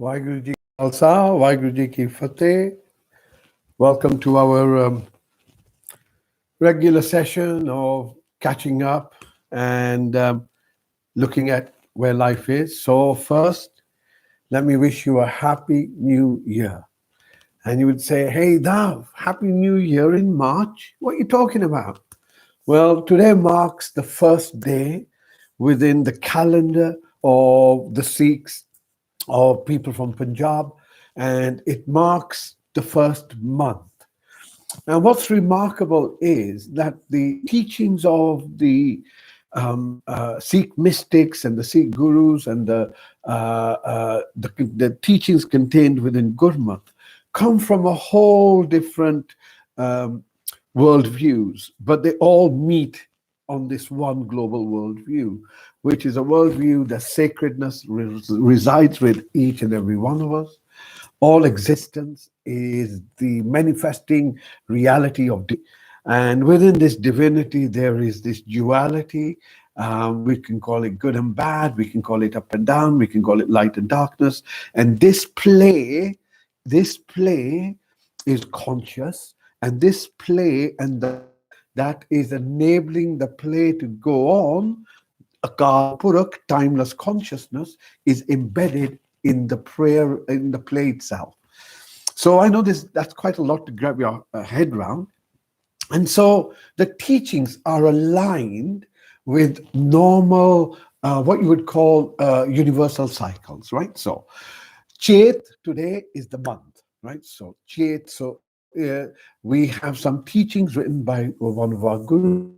Waheguru Ji Ka Khalsa, Waheguru Ji Ki Fateh. Welcome to our regular session of catching up and looking at where life is. So first, let me wish you a happy new year. And you would say, hey, Dav, happy new year in March? What are you talking about? Well, today marks the first day within the calendar of the Sikhs or people from Punjab, and it marks the first month. And what's remarkable is that the teachings of the Sikh mystics and the Sikh gurus and the teachings contained within Gurmat come from a whole different worldviews, but they all meet on this one global worldview, which is a worldview that sacredness resides with each and every one of us. All existence is the manifesting reality of divinity. And within this divinity, there is this duality. We can call it good and bad. We can call it up and down. We can call it light and darkness. And this play is conscious. And this play and that is enabling the play to go on. Akal Purakh, timeless consciousness, is embedded in the prayer, in the play itself. So I know that's quite a lot to grab your head around. And so the teachings are aligned with normal, what you would call universal cycles, right? So Chayt today is the month, right? So Chayt, we have some teachings written by one of our gurus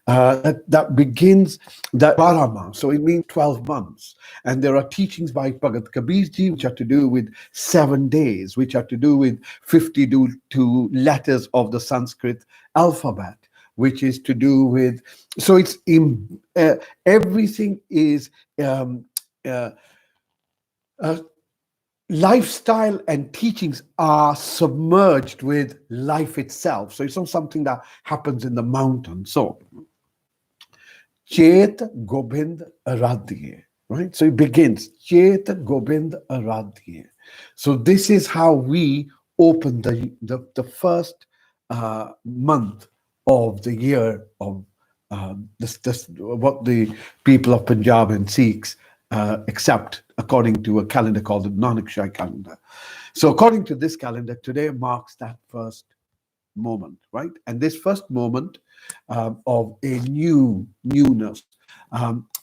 that begins that 12 months, so it means 12 months. And there are teachings by Bhagat Kabirji which are to do with 7 days, which are to do with 52 letters of the Sanskrit alphabet, which is to do with, so it's in everything is lifestyle and teachings are submerged with life itself. So it's not something that happens in the mountain. So Chet Govinḍ arāḍhyī, right? So it begins Chet Govinḍ arāḍhyī. So this is how we open the first month of the year of what the people of Punjab and Sikhs accept according to a calendar called the Nanak calendar. So according to this calendar, today marks that first moment, right? And this first moment of a newness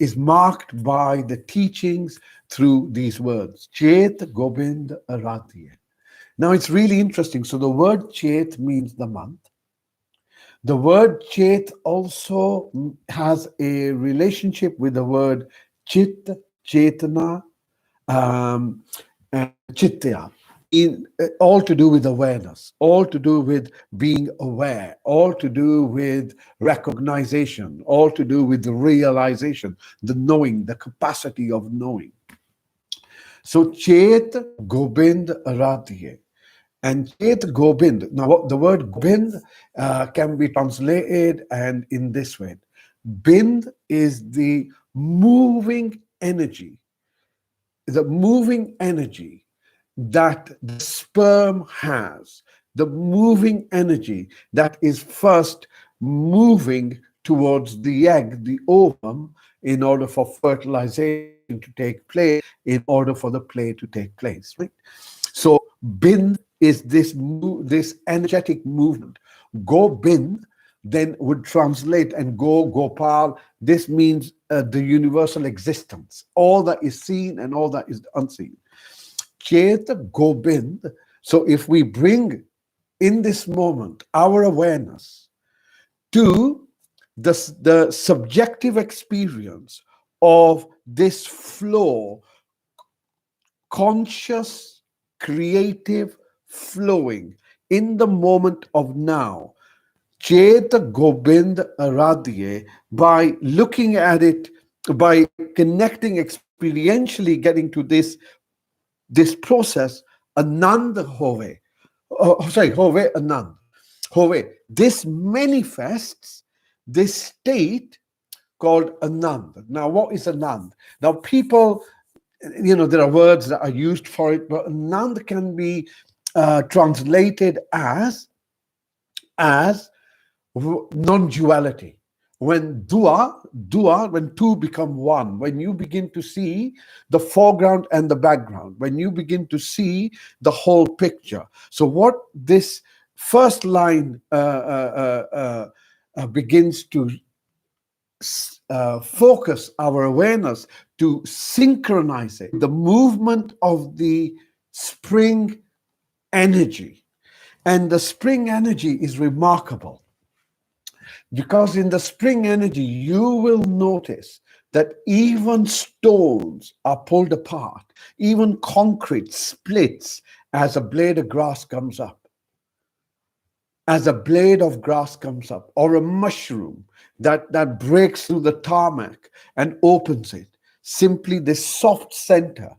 is marked by the teachings through these words, Chet Govinḍ arāḍhyī. Now it's really interesting. So the word Chet means the month. The word Chet also has a relationship with the word Chit, Chetana, and Chitya, all to do with awareness, all to do with being aware, all to do with recognition, all to do with the realization, the knowing, the capacity of knowing. So Chet Govinḍ arāḍhyī. And Chet Govinḍ, now the word Govinḍ can be translated and in this way. Bind is the moving energy that the sperm has, the moving energy that is first moving towards the egg, the ovum, in order for fertilization to take place, in order for the play to take place, right? So Bind is this energetic movement. Gobind then would translate and Gopal. This means the universal existence, all that is seen and all that is unseen. Chet Gobind. So if we bring in this moment our awareness to the subjective experience of this flow, conscious, creative, flowing in the moment of now, Chet Govinḍ arāḍhyī, by looking at it, by connecting experientially, getting to this process, anand hovai. Hovai anand. Hovai. This manifests this state called anand. Now, what is anand? Now, people there are words that are used for it, but anand can be translated as non-duality. When when two become one, when you begin to see the foreground and the background, when you begin to see the whole picture. So what this first line begins to focus our awareness to synchronize it, the movement of the spring energy. And the spring energy is remarkable, because in the spring energy, you will notice that even stones are pulled apart, even concrete splits as a blade of grass comes up. As a blade of grass comes up, or a mushroom that breaks through the tarmac and opens it. Simply this soft center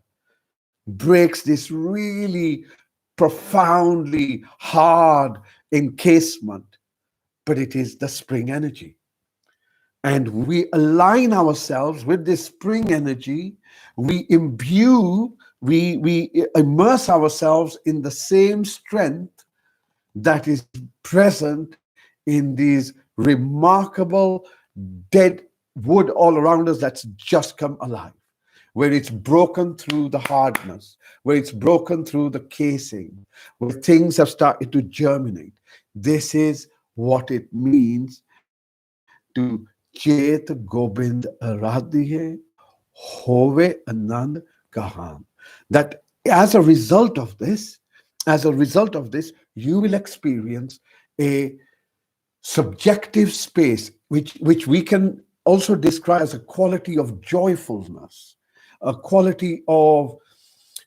breaks this really profoundly hard encasement, but it is the spring energy. And we align ourselves with this spring energy. We immerse ourselves in the same strength that is present in these remarkable dead wood all around us that's just come alive, where it's broken through the hardness, where it's broken through the casing, where things have started to germinate. This is what it means to Chet govinḍ arāḍĥī, hovai anand gḥaṇā. That as a result of this, you will experience a subjective space, which we can also describe as a quality of joyfulness, a quality of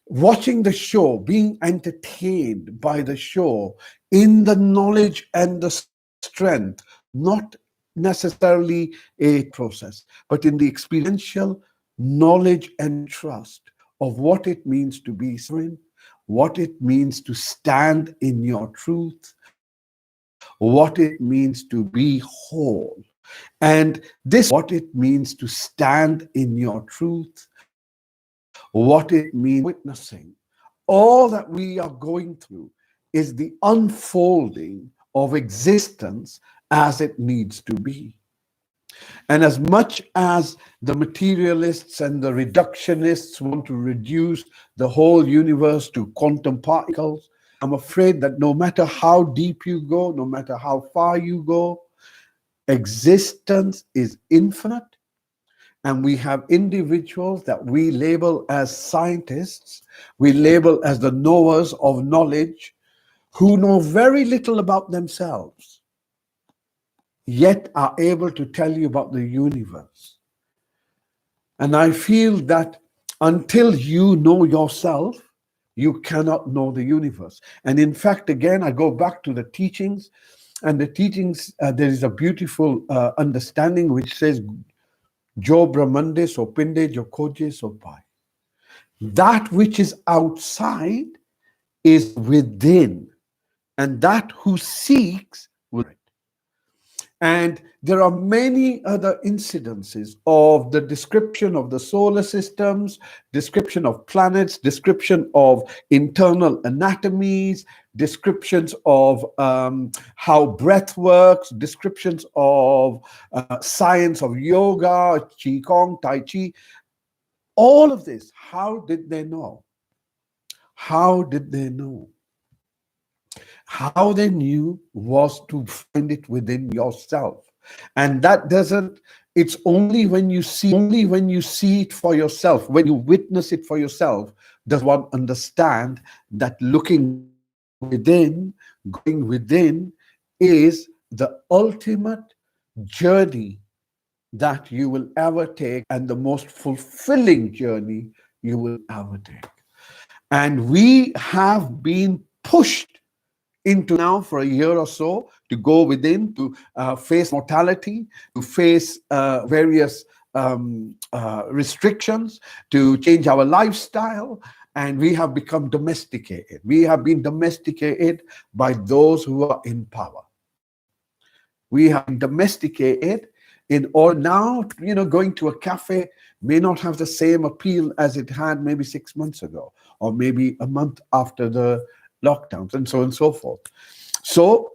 watching the show, being entertained by the show in the knowledge and the strength, not necessarily a process, but in the experiential knowledge and trust of what it means to be sovereign, what it means to stand in your truth, what it means to be whole. And this, what it means to stand in your truth, what it means witnessing. All that we are going through is the unfolding of existence as it needs to be. And as much as the materialists and the reductionists want to reduce the whole universe to quantum particles, I'm afraid that no matter how deep you go, no matter how far you go, existence is infinite. And we have individuals that we label as scientists, we label as the knowers of knowledge, who know very little about themselves, yet are able to tell you about the universe. And I feel that until you know yourself, you cannot know the universe. And in fact, again, I go back to the teachings, and the teachings, there is a beautiful understanding which says, Jo Brahmande so pinde jo koje so pai. That which is outside is within, and that who seeks will. And there are many other incidences of the description of the solar systems, description of planets, description of internal anatomies, descriptions of how breath works, descriptions of science of yoga, qigong, tai chi. All of this, how did they know? How did they know? How they knew was to find it within yourself. And that doesn't, it's only when you see it for yourself, when you witness it for yourself, does one understand that looking within, going within, is the ultimate journey that you will ever take, and the most fulfilling journey you will ever take. And we have been pushed into now for a year or so to go within, to face mortality, to face various restrictions, to change our lifestyle, and we have become domesticated. We have been domesticated by those who are in power. We have been domesticated in order now, going to a cafe may not have the same appeal as it had maybe 6 months ago, or maybe a month after the lockdowns, and so on and so forth. So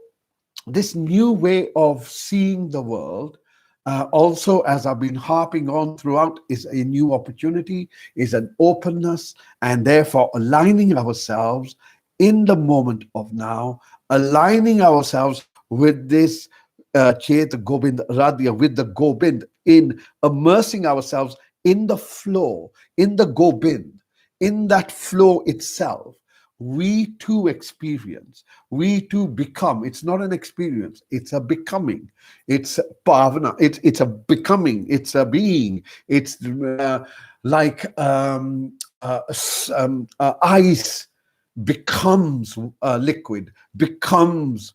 this new way of seeing the world, also, as I've been harping on throughout, is a new opportunity, is an openness, and therefore aligning ourselves in the moment of now, aligning ourselves with this Chet Gobind Radhya, with the Gobind, in immersing ourselves in the flow, in the Gobind, in that flow itself. We too experience, we too become. It's not an experience, it's a becoming. It's bhavana, it's a becoming, it's a being. It's like ice becomes liquid, becomes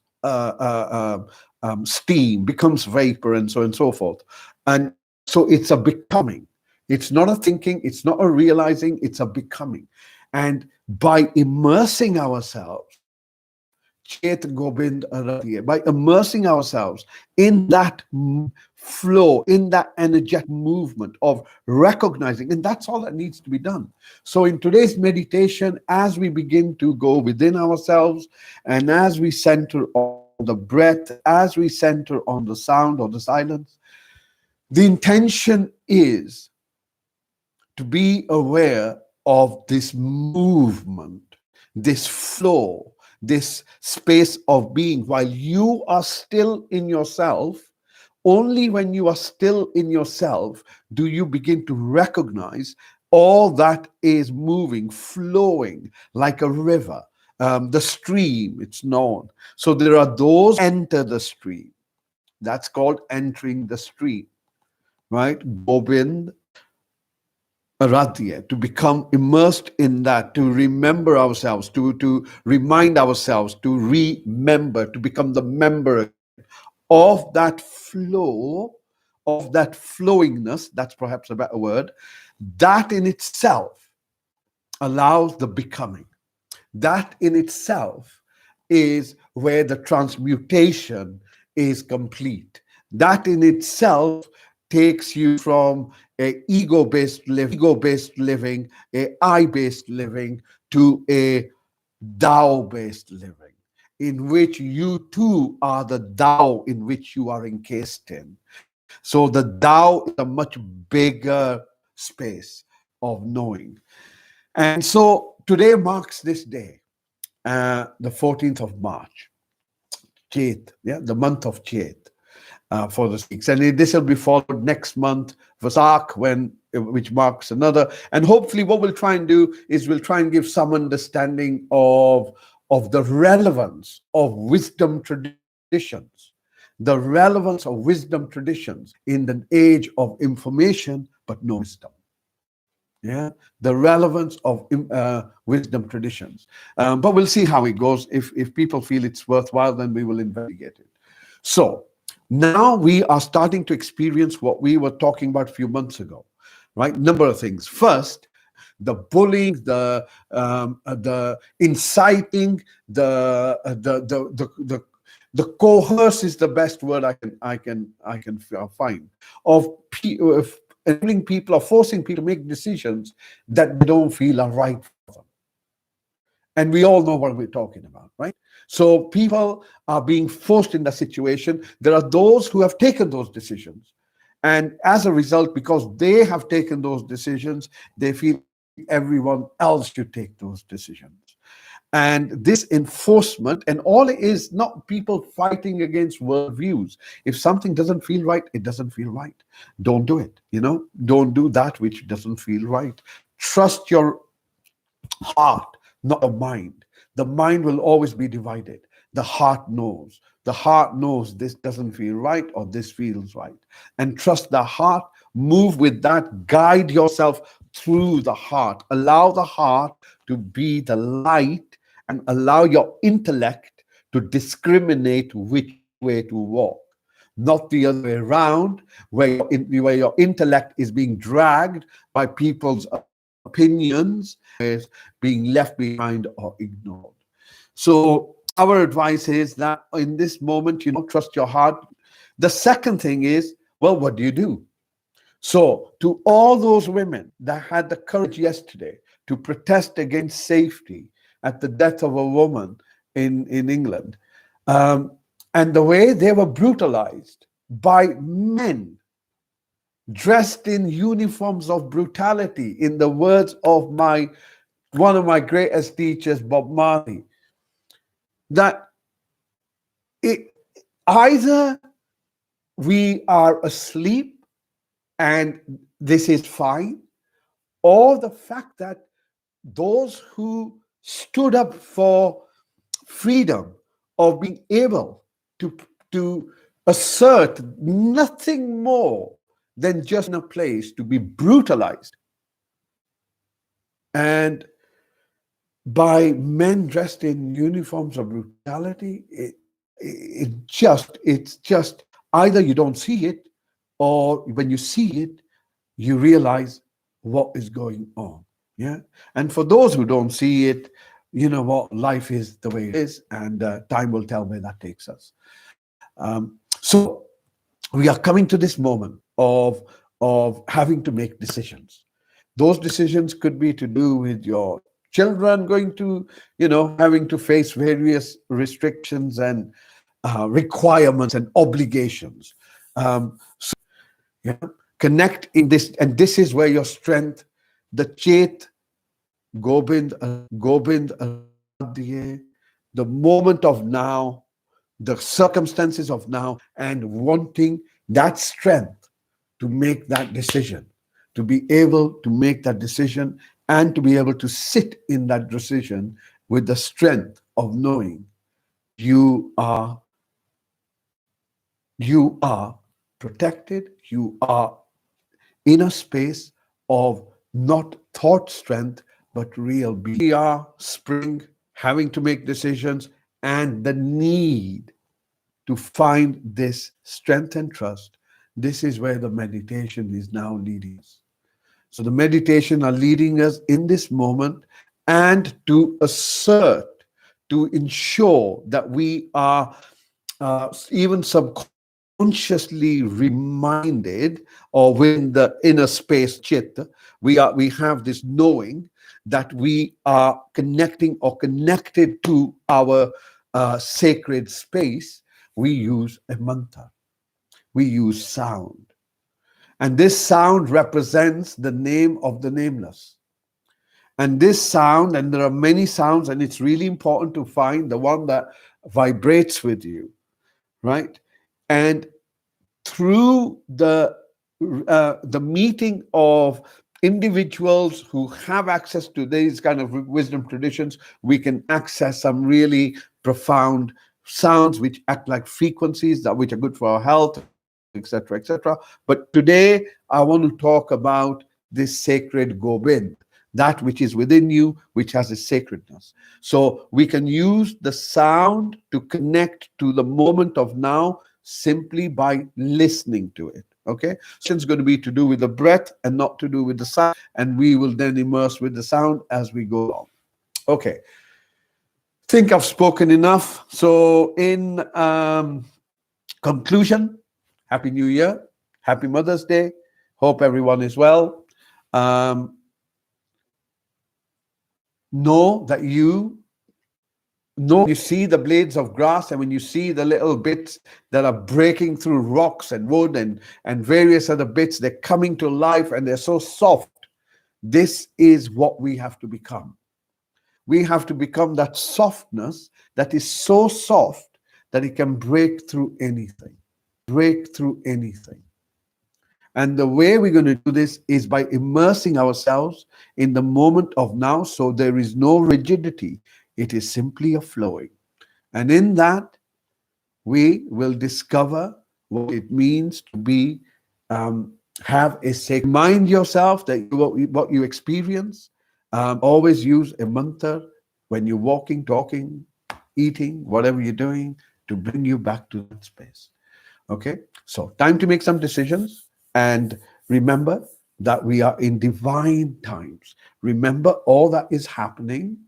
steam, becomes vapor, and so on and so forth. And so it's a becoming. It's not a thinking, it's not a realizing, it's a becoming. And by immersing ourselves, Chet Gobind Radhya, by immersing ourselves in that flow, in that energetic movement of recognizing, and that's all that needs to be done. So in today's meditation, as we begin to go within ourselves, and as we center on the breath, as we center on the sound or the silence, the intention is to be aware of this movement, this flow, this space of being. While you are still in yourself, only when you are still in yourself do you begin to recognize all that is moving, flowing like a river. The stream, it's known. So there are those who enter the stream. That's called entering the stream, right? Gobind Radhya, to become immersed in that, to remember ourselves, to remind ourselves, to remember, to become the member of that flow, of that flowingness. That's perhaps a better word. That in itself allows the becoming. That in itself is where the transmutation is complete. That in itself takes you from a ego-based living, a I-based living, to a Tao-based living, in which you too are the Tao in which you are encased in. So the Tao is a much bigger space of knowing. And so today marks this day, the 14th of March, Chayt, the month of Chayt. For the Sikhs, and this will be followed next month, Vasak, which marks another. And hopefully, what we'll try and do is we'll try and give some understanding of the relevance of wisdom traditions, the relevance of wisdom traditions in the age of information but no wisdom. Yeah, the relevance of wisdom traditions. But we'll see how it goes. If people feel it's worthwhile, then we will investigate it. So now we are starting to experience what we were talking about a few months ago, right? Number of things. First, the bullying, the inciting, the coerce is the best word I can find, of enabling people or forcing people to make decisions that they don't feel are right for them. And we all know what we're talking about, right? So people are being forced in that situation. There are those who have taken those decisions. And as a result, because they have taken those decisions, they feel everyone else should take those decisions. And this enforcement, and all it is, not people fighting against worldviews. If something doesn't feel right, it doesn't feel right. Don't do it, Don't do that which doesn't feel right. Trust your heart, not the mind. The mind will always be divided. The heart knows. The heart knows this doesn't feel right or this feels right. And trust the heart. Move with that. Guide yourself through the heart. Allow the heart to be the light, and allow your intellect to discriminate which way to walk. Not the other way around, where your intellect is being dragged by people's opinions, is being left behind or ignored. So our advice is that in this moment, trust your heart. The second thing is, Well, what do you do? So, to all those women that had the courage yesterday to protest against safety at the death of a woman in England, and the way they were brutalized by men dressed in uniforms of brutality, in the words of one of my greatest teachers, Bob Marley, that either we are asleep and this is fine, or the fact that those who stood up for freedom of being able to assert nothing more than just in a place to be brutalized and by men dressed in uniforms of brutality, it's just either you don't see it, or when you see it, you realize what is going on. Yeah. And for those who don't see it, you know what, life is the way it is, and time will tell where that takes us. So we are coming to this moment of having to make decisions. Those decisions could be to do with your children going to, having to face various restrictions and requirements and obligations. So, connect in this, and this is where your strength, the Chet, govinḍ, arāḍhdhī, the moment of now, the circumstances of now, and wanting that strength to make that decision, to be able to make that decision, and to be able to sit in that decision with the strength of knowing you are protected, you are in a space of not thought strength, but real being. We are spring, having to make decisions, and the need to find this strength and trust. This is where the meditation is now leading us. So the meditation are leading us in this moment, and to assert, to ensure that we are even subconsciously reminded, or within the inner space Chet, we have this knowing that we are connecting or connected to our sacred space. We use a mantra, we use sound. And this sound represents the name of the nameless. And this sound, and there are many sounds, and it's really important to find the one that vibrates with you, right? And through the meeting of individuals who have access to these kind of wisdom traditions, we can access some really profound sounds which act like frequencies which are good for our health, etc., etc. But today I want to talk about this sacred govinḍ, that which is within you, which has a sacredness. So we can use the sound to connect to the moment of now simply by listening to it. Okay, so it's going to be to do with the breath and not to do with the sound, and we will then immerse with the sound as we go along. Okay, think I've spoken enough. So in conclusion, Happy New Year, Happy Mother's Day. Hope everyone is well. Know that you see the blades of grass, and when you see the little bits that are breaking through rocks and wood and various other bits, they're coming to life and they're so soft. This is what we have to become. We have to become that softness that is so soft that it can break through anything. Break through anything. And the way we're going to do this is by immersing ourselves in the moment of now. So there is no rigidity. It is simply a flowing. And in that, we will discover what it means to be, have a sacred. Remind yourself that what you experience. Always use a mantra when you're walking, talking, eating, whatever you're doing, to bring you back to that space. Okay, so time to make some decisions, and remember that we are in divine times. Remember, all that is happening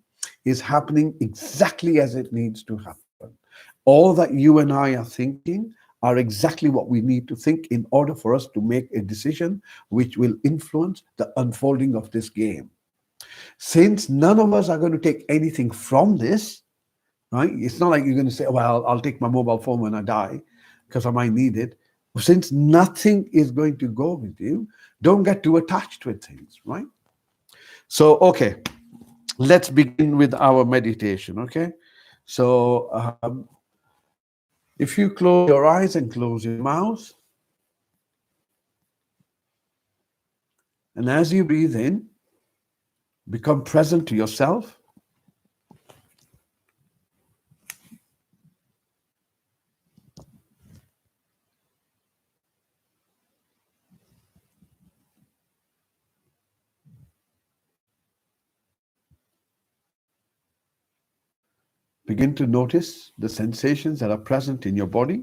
exactly as it needs to happen. All that you and I are thinking are exactly what we need to think in order for us to make a decision which will influence the unfolding of this game. Since none of us are going to take anything from this, right? It's not like you're going to say, well, I'll take my mobile phone when I die because I might need it. Since nothing is going to go with you, don't get too attached with things, right? So, okay, let's begin with our meditation, okay? So, if you close your eyes and close your mouth, and as you breathe in, become present to yourself. Begin to notice the sensations that are present in your body.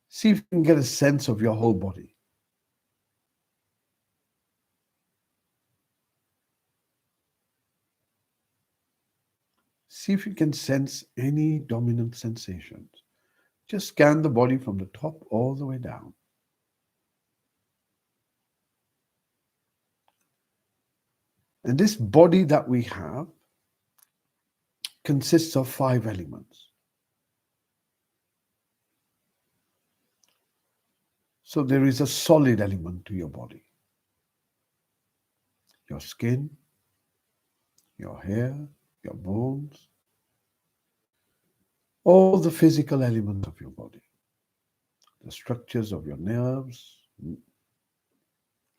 See if you can get a sense of your whole body. See if you can sense any dominant sensations. Just scan the body from the top all the way down. And this body that we have consists of 5 elements. So there is a solid element to your body. Your skin, your hair, your bones, all the physical elements of your body, the structures of your nerves,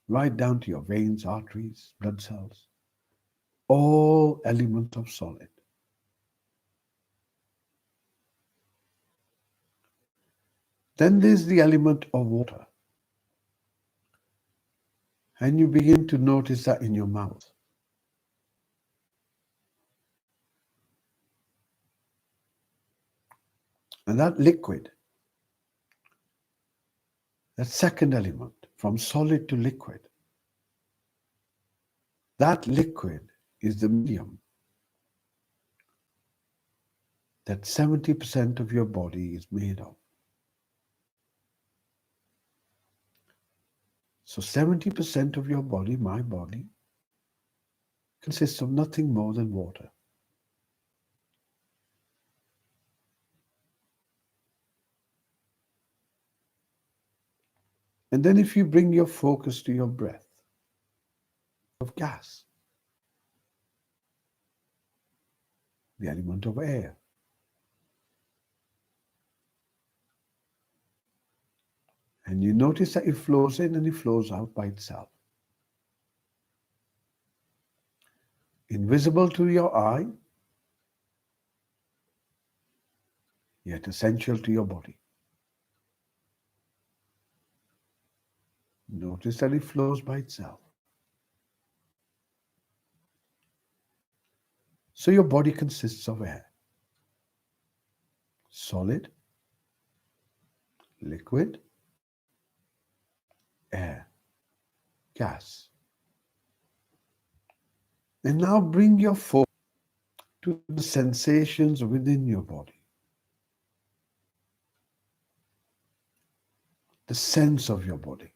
right down to your veins, arteries, blood cells, all elements of solid. Then there's the element of water. And you begin to notice that in your mouth. And that liquid, that second element, from solid to liquid, that liquid is the medium that 70% of your body is made of. So 70% of your body, my body, consists of nothing more than water. And then if you bring your focus to your breath of gas, the element of air, and you notice that it flows in and it flows out by itself. Invisible to your eye, yet essential to your body. Notice that it flows by itself. So your body consists of air, solid, liquid, air, gas. And now bring your focus to the sensations within your body, the sense of your body.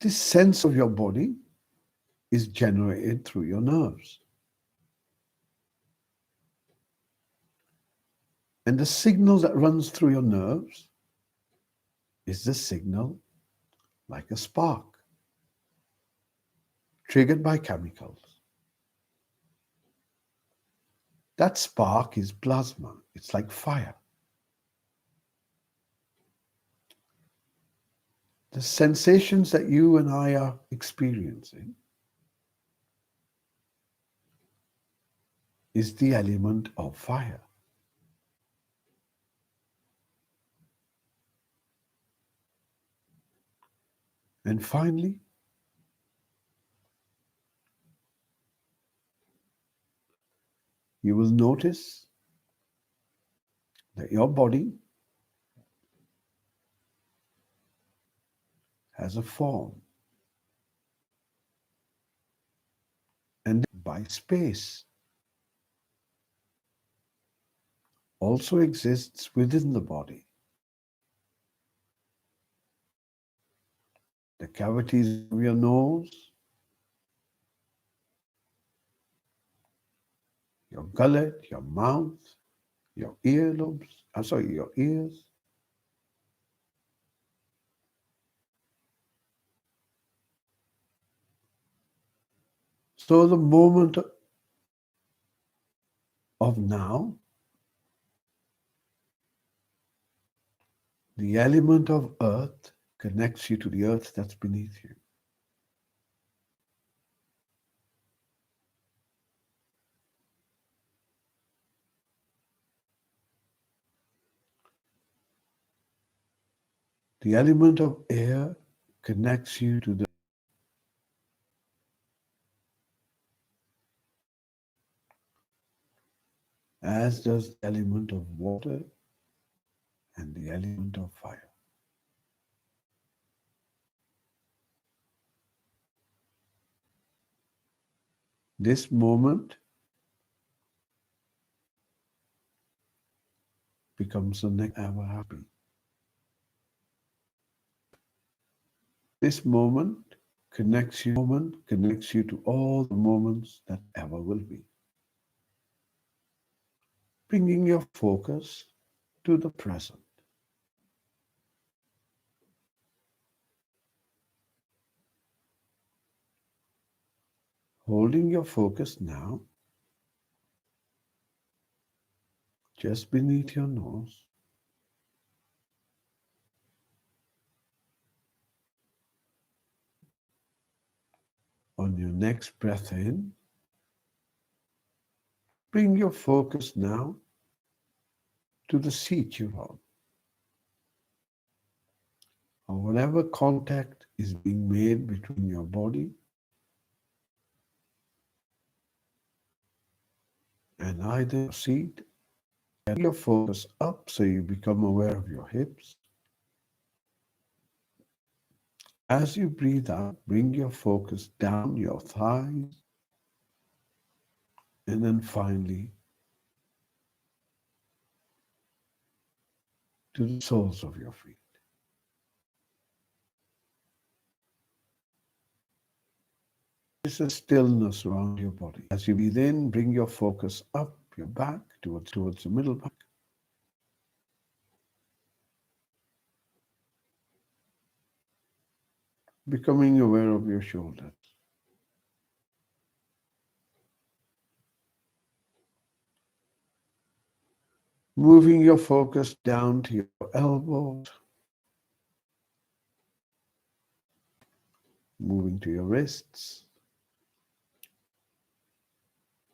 This sense of your body is generated through your nerves. And the signal that runs through your nerves is the signal like a spark, triggered by chemicals. That spark is plasma. It's like fire. The sensations that you and I are experiencing is the element of fire. And finally, you will notice that your body has a form. why space also exists within the body. The cavities of your nose, your gullet, your mouth, your earlobes, your ears. So the moment of now, the element of earth connects you to the earth that's beneath you. The element of air connects you to the as does the element of water and the element of fire. This moment becomes the next ever happy. This moment connects you to all the moments that ever will be. Bringing your focus to the present. Holding your focus now just beneath your nose. On your next breath in, bring your focus now to the seat you're on, or whatever contact is being made between your body and either your seat. Bring your focus up so you become aware of your hips. As you breathe out, bring your focus down your thighs, and then finally to the soles of your feet. There's a stillness around your body. As you breathe in, bring your focus up your back towards the middle back. Becoming aware of your shoulders. Moving your focus down to your elbows. Moving to your wrists.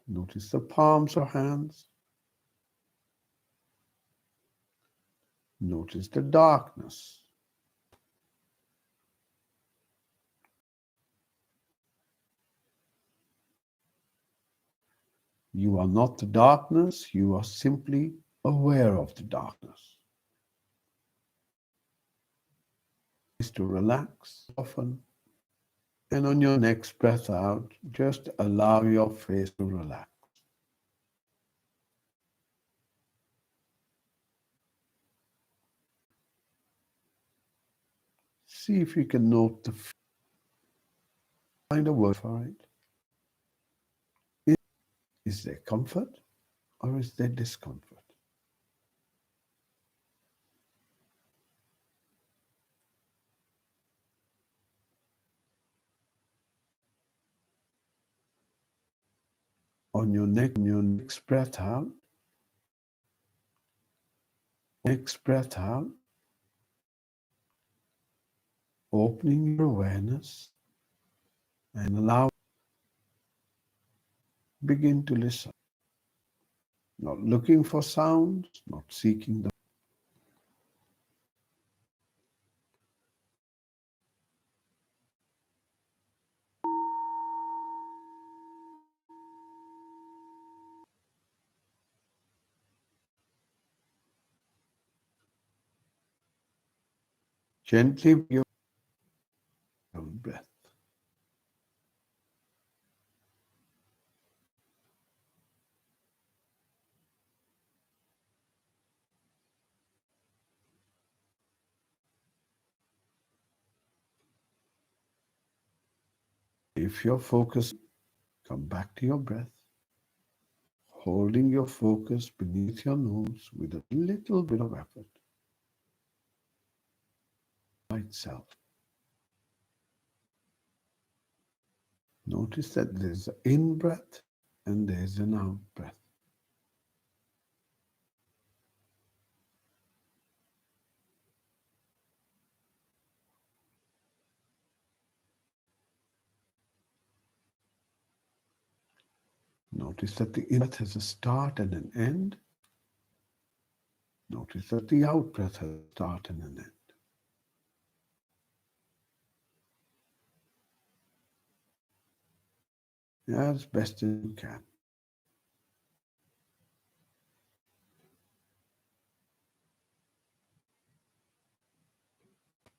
Notice the palms of hands. Notice the darkness. You are not the darkness, you are simply aware of the darkness. Is to relax, soften, and on your next breath out, just allow your face to relax. See if you can note find a word for it. Is there comfort or is there discomfort? On your next breath out, opening your awareness and begin to listen. Not looking for sounds, not seeking them. Gently with your own breath. if you're focused, come back to your breath, holding your focus beneath your nose with a little bit of effort. Itself. Notice that there's an in breath and there's an out breath. Notice that the in breath has a start and an end. Notice that the out breath has a start and an end. As best as you can.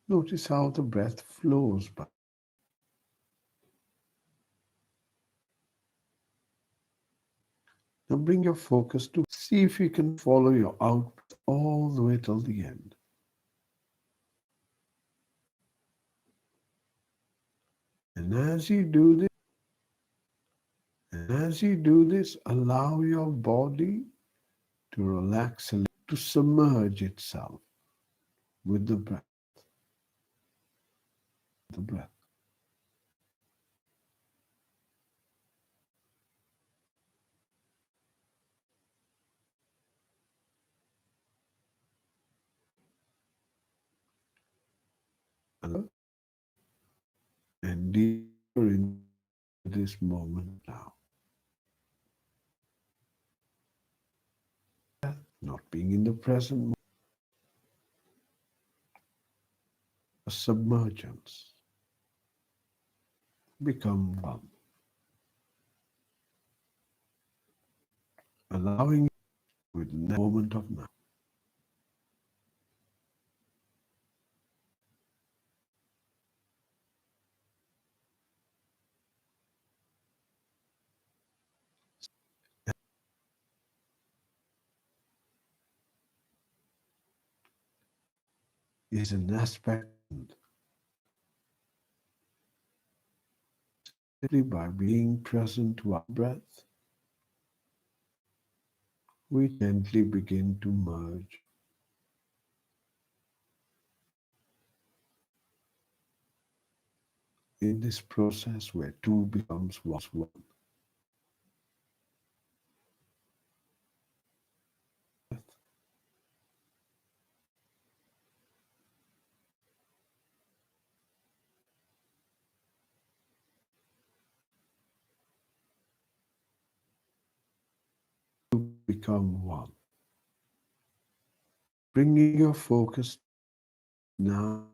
Notice how the breath flows by. Now bring your focus to see if you can follow your out breath all the way till the end. And as you do this, allow your body to relax and to submerge itself with the breath. The breath. And deeper into this moment now. Not being in the present moment, a submergence. Become one. Allowing with the moment of now. Is an aspect simply by being present to our breath, we gently begin to merge. In this process where two becomes one. To become one. Bringing your focus now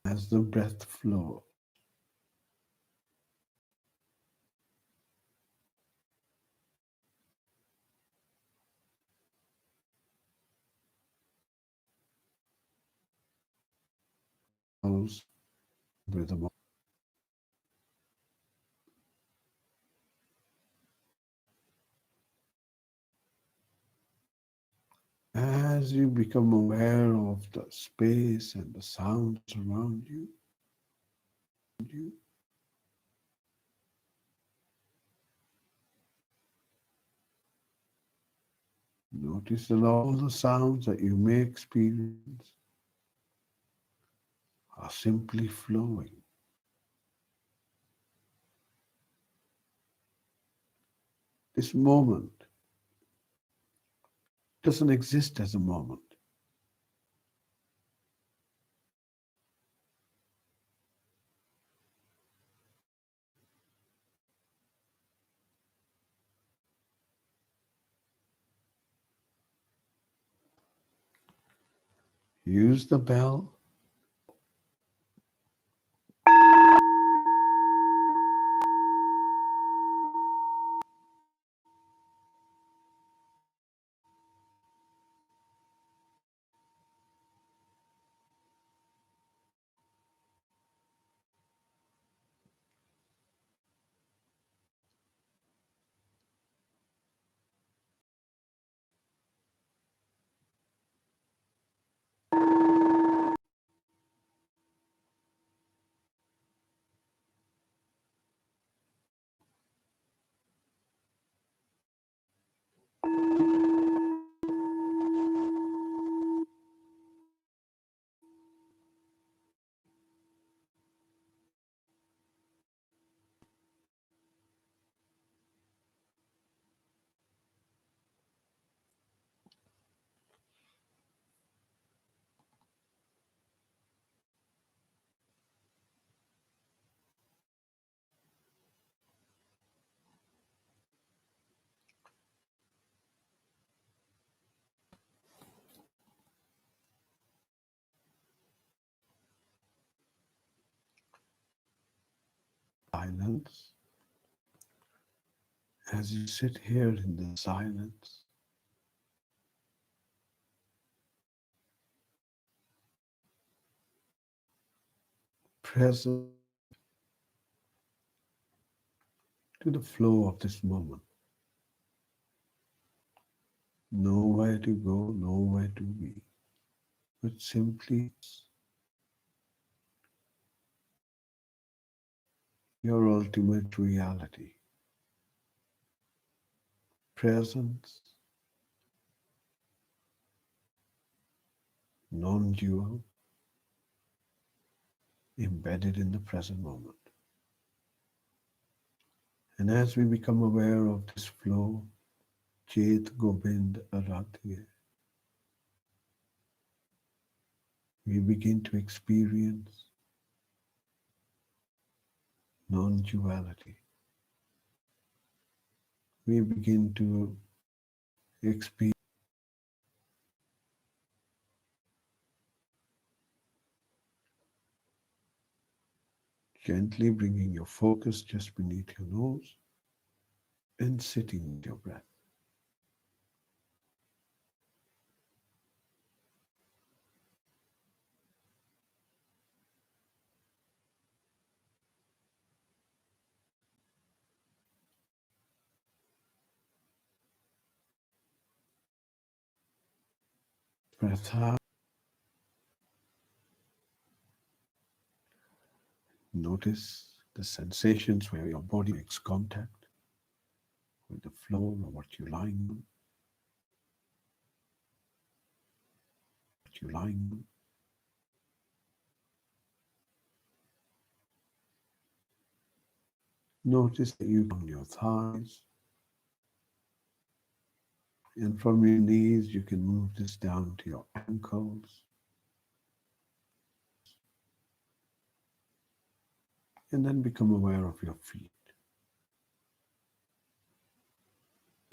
as the breath flows. Rhythm. As you become aware of the space and the sounds around you, notice that all the sounds that you may experience are simply flowing. This moment doesn't exist as a moment. Use the bell. silence. As you sit here in the silence, present to the flow of this moment. Nowhere to go, nowhere to be, but simply your ultimate reality. Presence, non-dual, embedded in the present moment. And as we become aware of this flow, Chet govinḍ arāḍhī, we begin to experience non-duality. We begin to experience gently bringing your focus just beneath your nose and sitting with your breath. Breath out. Notice the sensations where your body makes contact with the floor or what you're lying on. What you're lying on. Notice that you on your thighs, and from your knees you can move this down to your ankles, and then become aware of your feet.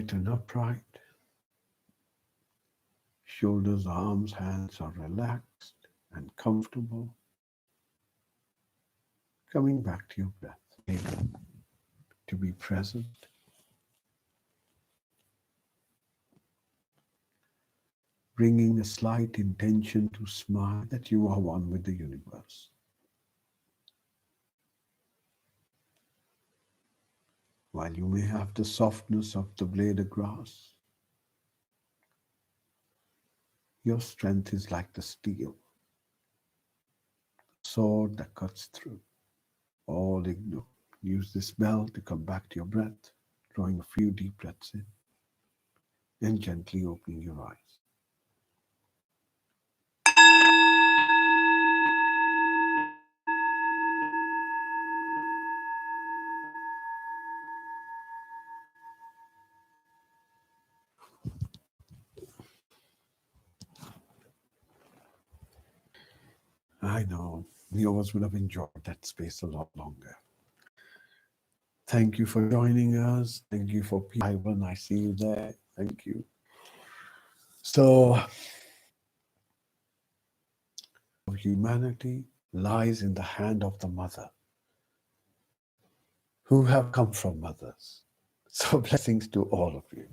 Turn upright. Shoulders, arms, hands are relaxed and comfortable. Coming back to your breath, to be present. Bringing a slight intention to smile that you are one with the universe. While you may have the softness of the blade of grass, your strength is like the steel, sword that cuts through. All ignore. Use this bell to come back to your breath, drawing a few deep breaths in and gently opening your eyes. I know the others would have enjoyed that space a lot longer. Thank you for joining us. Thank you for Ivan. I see you there. Thank you. So, humanity lies in the hand of the mother, who have come from mothers. So blessings to all of you.